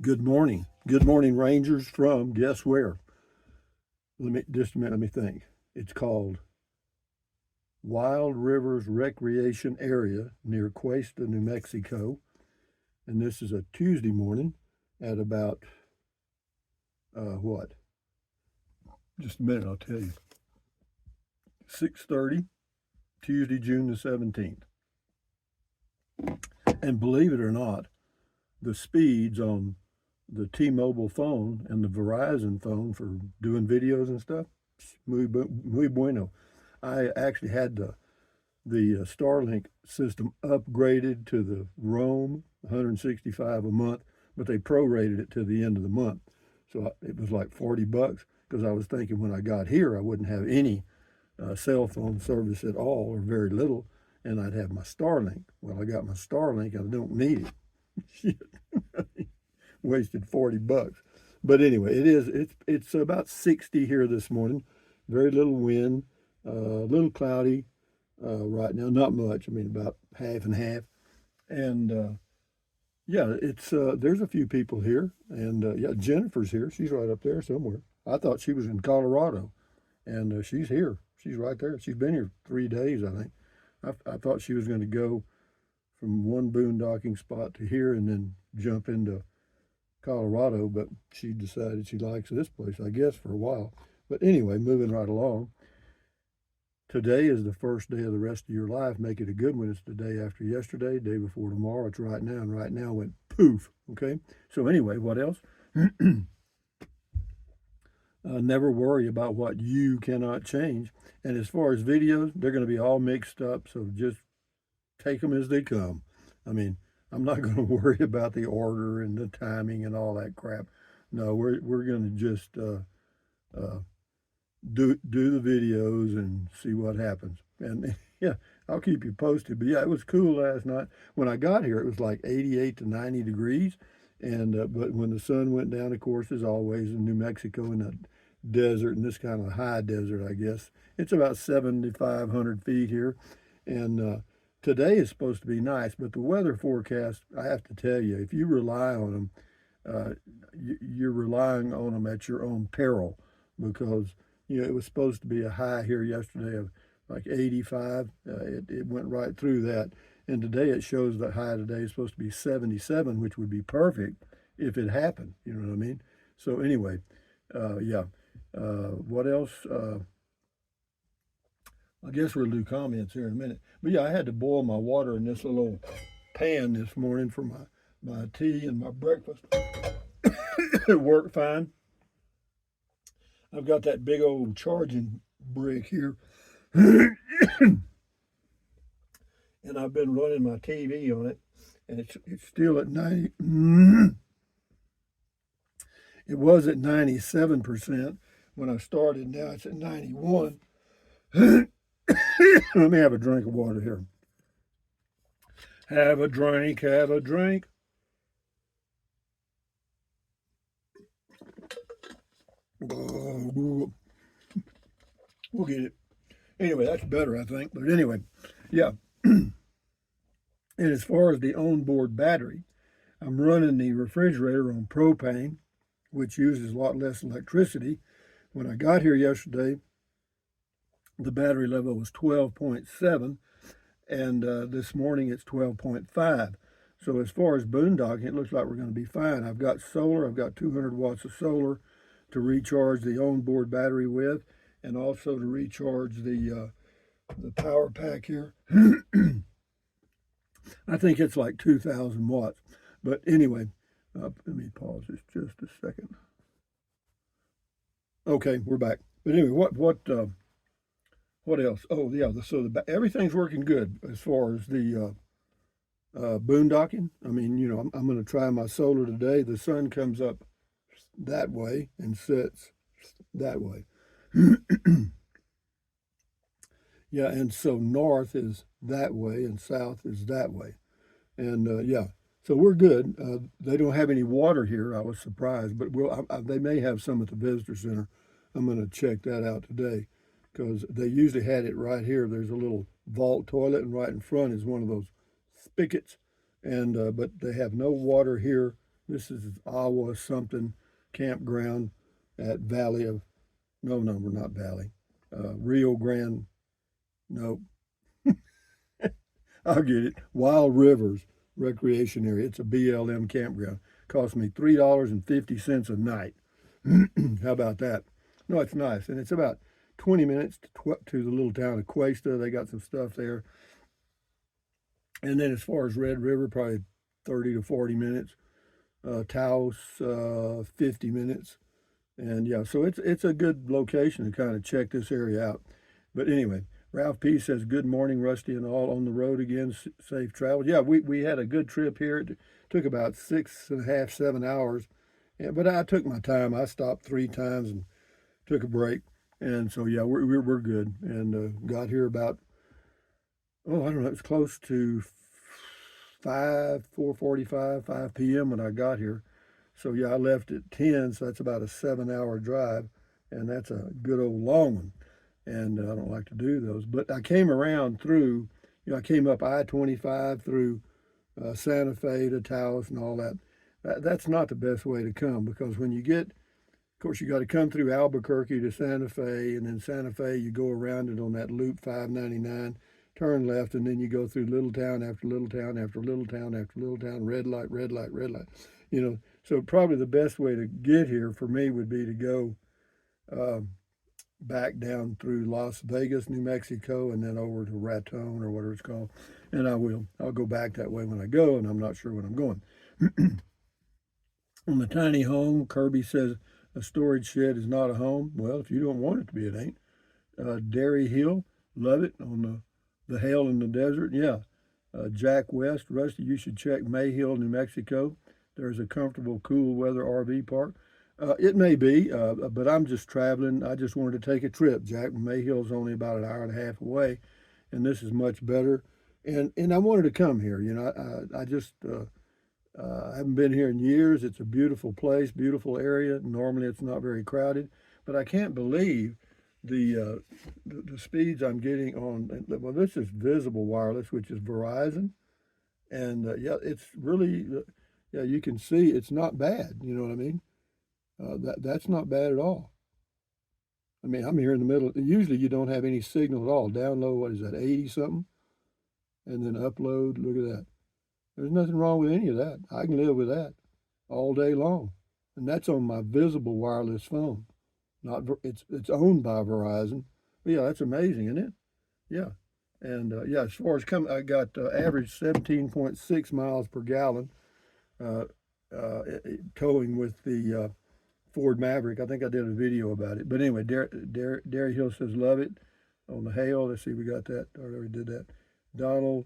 Good morning. Good morning, Rangers from guess where? Just a minute, let me think. It's called Wild Rivers Recreation Area near Cuesta, New Mexico. And this is a Tuesday morning at about what? Just a minute, I'll tell you. 6:30, Tuesday, June the 17th. And believe it or not, the speeds on the T-Mobile phone and the Verizon phone for doing videos and stuff, muy bueno. I actually had the Starlink system upgraded to the Roam 165 a month, but they prorated it to the end of the month. So it was like $40 because I was thinking when I got here I wouldn't have any cell phone service at all or very little, and I'd have my Starlink. Well, I got my Starlink. I don't need it. Wasted $40. But anyway, it's about 60 here this morning. Very little wind, a little cloudy right now. Not much. I mean, about half and half. And yeah, it's there's a few people here, and yeah, Jennifer's here. She's right up there somewhere. I thought she was in Colorado, and she's here. She's right there. She's been here 3 days, I think. I thought she was going to go from one boondocking spot to here and then jump into Colorado, but she decided she likes this place, I guess, for a while. But anyway, moving right along. Today is the first day of the rest of your life. Make it a good one. It's the day after yesterday, day before tomorrow. It's right now, and right now went poof. Okay. So anyway, what else? Never worry about what you cannot change. And as far as videos, they're going to be all mixed up. So just take them as they come. I mean, I'm not going to worry about the order and the timing and all that crap. No, we're going to just do the videos and see what happens. And yeah, I'll keep you posted. But yeah, it was cool last night. When I got here, it was like 88 to 90 degrees. And but when the sun went down, of course, as always in New Mexico in the desert, and this kind of high desert, I guess, it's about 7,500 feet here. And today is supposed to be nice, but the weather forecast, I have to tell you, if you rely on them, you're relying on them at your own peril because, it was supposed to be a high here yesterday of like 85. It went right through that. And today it shows the high today is supposed to be 77, which would be perfect if it happened. You know what I mean? So anyway, yeah. What else? I guess we'll do comments here in a minute. But yeah, I had to boil my water in this little pan this morning for my tea and my breakfast. It worked fine. I've got that big old charging brick here. And I've been running my TV on it, and it's still at 90. It was at 97% when I started. Now it's at 91. Let me have a drink of water here. Have a drink, have a drink. We'll get it. Anyway, that's better, I think. But anyway, yeah. And as far as the onboard battery, I'm running the refrigerator on propane, which uses a lot less electricity. When I got here yesterday, the battery level was 12.7, and this morning it's 12.5. So as far as boondocking, it looks like we're going to be fine. I've got solar. I've got 200 watts of solar to recharge the onboard battery with, and also to recharge the power pack here. I think it's like 2,000 watts. But anyway, let me pause this just a second. Okay, we're back. But anyway, what else? Oh yeah, so everything's working good as far as the boondocking. I mean, I'm going to try my solar today. The sun comes up that way and sets that way. Yeah, and so north is that way and south is that way. And yeah, so we're good. They don't have any water here. I was surprised, but they may have some at the visitor center. I'm going to check that out today because they usually had it right here. There's a little vault toilet, and right in front is one of those spigots. And but they have no water here. This is Awa something campground at Valley of, no, we're not Valley. Rio Grande, no, I'll get it. Wild Rivers Recreation Area. It's a BLM campground. Cost me $3.50 a night. How about that? No, it's nice. And it's about 20 minutes to the little town of Cuesta. They got some stuff there. And then as far as Red River, probably 30 to 40 minutes. Taos, 50 minutes. And yeah, so it's a good location to kind of check this area out. But anyway, Ralph P says, "Good morning, Rusty, and all on the road again. Safe travels." Yeah, we had a good trip here. It took about 6.5, 7 hours. Yeah, but I took my time. I stopped 3 times and took a break. And so yeah, we're good. And got here about, oh, I don't know, it's close to 4:45, 5 p.m. when I got here. So yeah, I left at 10, so that's about a 7 hour drive, and that's a good old long one. And I don't like to do those. But I came around through, I came up I-25 through Santa Fe to Taos and all that. That's not the best way to come, because when you get, of course, you got to come through Albuquerque to Santa Fe, and then Santa Fe, you go around it on that Loop 599, turn left, and then you go through little town after little town after little town after little town, red light, red light, red light. So probably the best way to get here for me would be to go back down through Las Vegas, New Mexico, and then over to Raton or whatever it's called. And I will. I'll go back that way when I go, and I'm not sure when I'm going. On the tiny home, Kirby says a storage shed is not a home. Well, if you don't want it to be, it ain't. Dairy Hill, love it on the Hale in the Desert. Yeah. Jack West, Rusty, you should check Mayhill, New Mexico. There's a comfortable, cool weather RV park. It may be, but I'm just traveling. I just wanted to take a trip. Jack Mayhill's only about an hour and a half away, and this is much better. And I wanted to come here. I just I haven't been here in years. It's a beautiful place, beautiful area. Normally, it's not very crowded, but I can't believe the speeds I'm getting on. Well, this is Visible Wireless, which is Verizon, and yeah, it's really yeah. You can see it's not bad. You know what I mean? That's not bad at all. I mean, I'm here in the middle. Usually, you don't have any signal at all. Download, what is that, 80 something, and then upload. Look at that. There's nothing wrong with any of that. I can live with that all day long, and that's on my Visible Wireless phone. Not it's owned by Verizon. But yeah, that's amazing, isn't it? Yeah, and yeah, as far as I got average 17.6 miles per gallon, uh, towing with the Ford Maverick. I think I did a video about it. But anyway, Derry Hill says love it on the Hale. Let's see, we got that. I already did that. Donald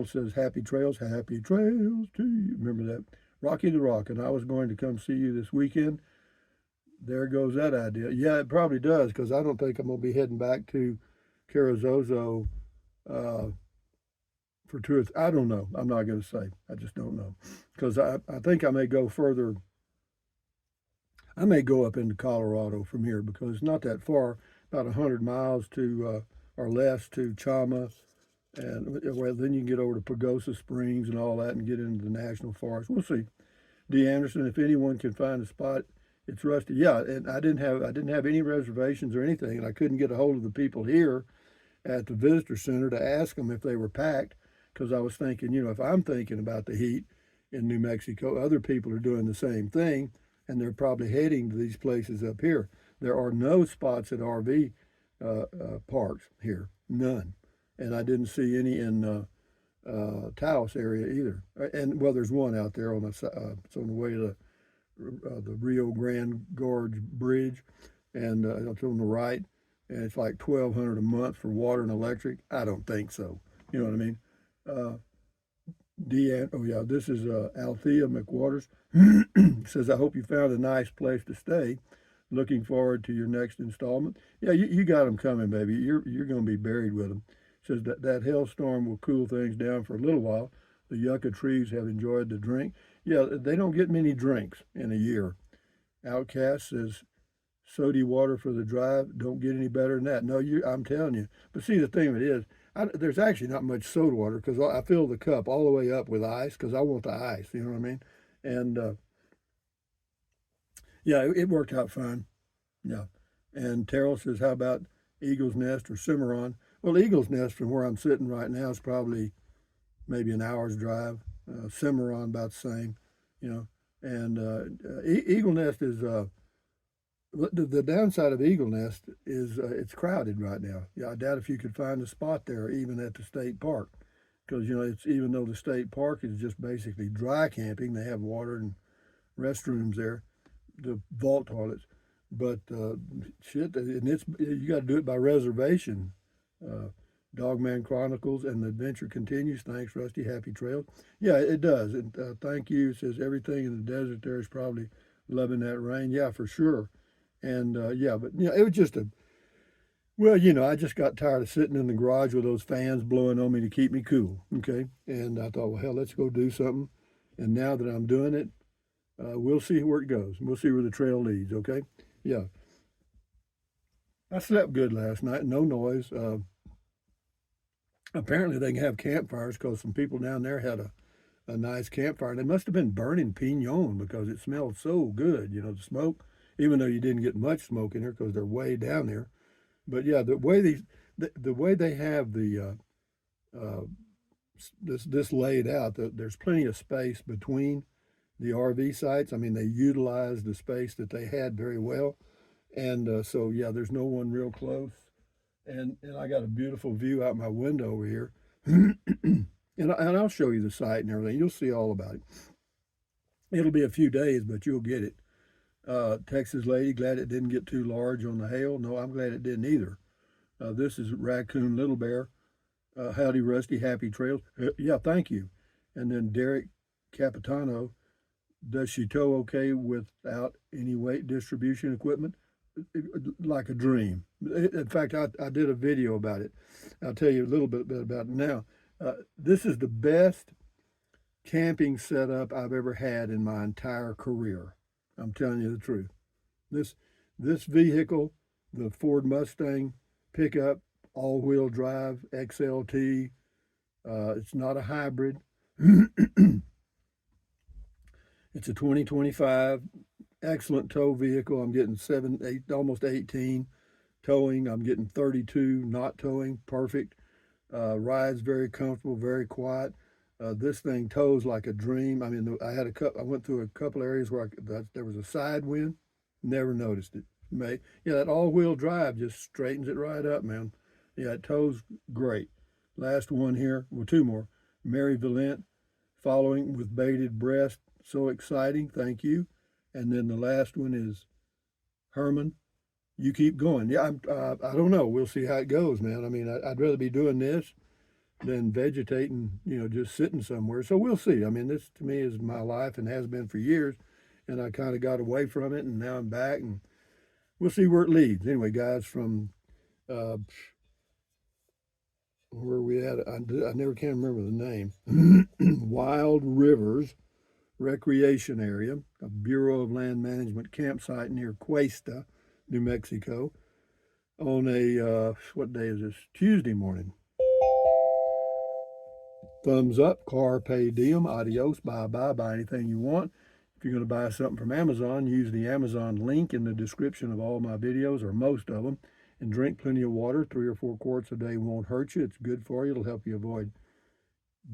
says happy trails to you. Remember that. Rocky the Rock, and I was going to come see you this weekend. There goes that idea. Yeah, it probably does, because I don't think I'm going to be heading back to Carrizozo for tours. I don't know. I'm not going to say. I just don't know. Because I think I may go further. I may go up into Colorado from here, because it's not that far, about 100 miles to or less to Chama. And well, then you can get over to Pagosa Springs and all that and get into the national forest. We'll see. D. Anderson, if anyone can find a spot, it's Rusty. Yeah, and I didn't have any reservations or anything, and I couldn't get a hold of the people here at the visitor center to ask them if they were packed, because I was thinking, if I'm thinking about the heat in New Mexico, other people are doing the same thing, and they're probably heading to these places up here. There are no spots at RV parks here, none, and I didn't see any in Taos area either. And well, there's one out there it's on the way to the Rio Grande Gorge Bridge, and it's on the right, and it's like $1,200 a month for water and electric. I don't think so. You know what I mean? Oh yeah, this is Althea McWaters. Says, I hope you found a nice place to stay. Looking forward to your next installment. Yeah, you got them coming, baby. You're going to be buried with them. Says that hailstorm will cool things down for a little while. The yucca trees have enjoyed the drink. Yeah, they don't get many drinks in a year. Outcast says, sody water for the drive. Don't get any better than that. No, I'm telling you. But see, the thing of it is, there's actually not much soda water, because I fill the cup all the way up with ice, because I want the ice. You know what I mean? And yeah, it worked out fine. Yeah. And Terrell says, how about Eagle's Nest or Cimarron? Well, Eagle's Nest from where I'm sitting right now is probably maybe an hour's drive. Cimarron about the same, you know. And Eagle Nest is the downside of Eagle Nest is it's crowded right now. Yeah, I doubt if you could find a spot there even at the state park, because it's even though the state park is just basically dry camping, they have water and restrooms there, the vault toilets, but shit, and it's you got to do it by reservation. Uh, Dogman Chronicles and the adventure continues. Thanks, Rusty. Happy trails. Yeah, it does. And thank you. It says everything in the desert there is probably loving that rain. Yeah, for sure. And yeah, but it was just well, I just got tired of sitting in the garage with those fans blowing on me to keep me cool. Okay. And I thought, well, hell, let's go do something. And now that I'm doing it, we'll see where it goes. We'll see where the trail leads. Okay. Yeah. I slept good last night. No noise. Apparently, they can have campfires because some people down there had a nice campfire. They must have been burning pinon because it smelled so good, the smoke, even though you didn't get much smoke in there because they're way down there. But yeah, the way they have uh, this laid out, there's plenty of space between the RV sites. I mean, they utilized the space that they had very well, and so yeah, there's no one real close, and I got a beautiful view out my window over here, and I'll show you the site and everything. You'll see all about it. It'll be a few days, but you'll get it. Texas lady, glad it didn't get too large on the hail. No, I'm glad it didn't either. This is Raccoon Little Bear. Howdy, Rusty. Happy trails. Yeah, thank you. And then Derek Capitano. Does she tow okay without any weight distribution equipment? Like a dream. In fact, I did a video about it. I'll tell you a little bit about it now. This is the best camping setup I've ever had in my entire career. I'm telling you the truth. This this vehicle, the Ford Mustang pickup, all-wheel drive XLT. It's not a hybrid. It's a 2025 excellent tow vehicle. I'm getting 7, 8, almost 18 towing. I'm getting 32 not towing. Perfect. Rides very comfortable, very quiet. This thing tows like a dream. I mean, I went through a couple areas where there was a side wind. Never noticed it. Yeah, that all-wheel drive just straightens it right up, man. Yeah, it tows great. Last one here, well, two more. Mary Valent, following with bated breath. So exciting, thank you. And then the last one is Herman. You keep going. Yeah, I don't know. We'll see how it goes, man. I mean, I'd rather be doing this than vegetating, just sitting somewhere. So we'll see. I mean, this to me is my life and has been for years. And I kind of got away from it, and now I'm back, and we'll see where it leads. Anyway, guys, from where we at? I never can remember the name. Wild Rivers Recreation Area, a Bureau of Land Management campsite near Cuesta, New Mexico, on a, what day is this? Tuesday morning. Thumbs up, carpe diem, adios, bye-bye, buy anything you want. If you're going to buy something from Amazon, use the Amazon link in the description of all my videos, or most of them, and drink plenty of water. 3 or 4 quarts a day won't hurt you. It's good for you. It'll help you avoid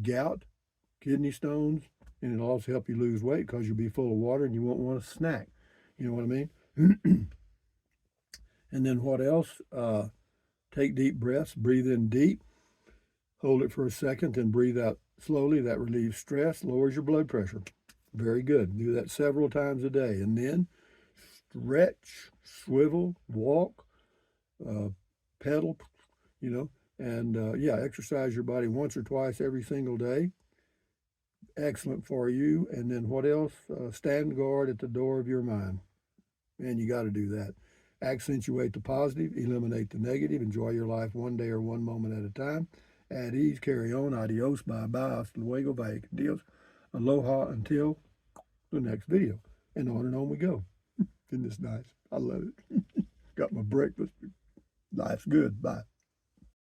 gout, kidney stones, and it'll also help you lose weight because you'll be full of water and you won't want to snack. You know what I mean? And then what else? Take deep breaths, breathe in deep, hold it for a second, then breathe out slowly. That relieves stress, lowers your blood pressure. Very good. Do that several times a day. And then stretch, swivel, walk, pedal, and yeah, exercise your body once or twice every single day. Excellent for you. And then what else? Stand guard at the door of your mind. Man, you got to do that. Accentuate the positive, eliminate the negative, enjoy your life one day or one moment at a time. At ease, carry on. Adios, bye-bye, hasta luego, vaya con Dios. Aloha until the next video. And on we go. Isn't this nice? I love it. Got my breakfast. Life's good. Bye.